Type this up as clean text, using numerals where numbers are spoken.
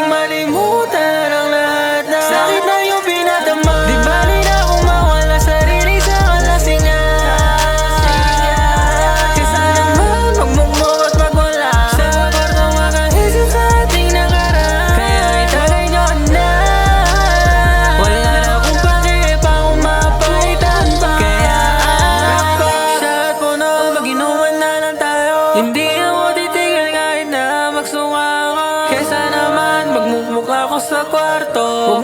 malimutan ang lahat na sakit na iyong pinadama. Di bali na kung mawala sarili sa kalasingan. Kesa naman magmukmok at magwala sa kwartong makaisip sa ating nakaraan. Kaya itagay nyo na wala na akong pake pa kung mapaitan pa. Kaya shot po na mag-inuman na lang tayo. Hindi ako titigil kahit na magsunga ka. Kesa naman magmukmuk ako sa kwarto.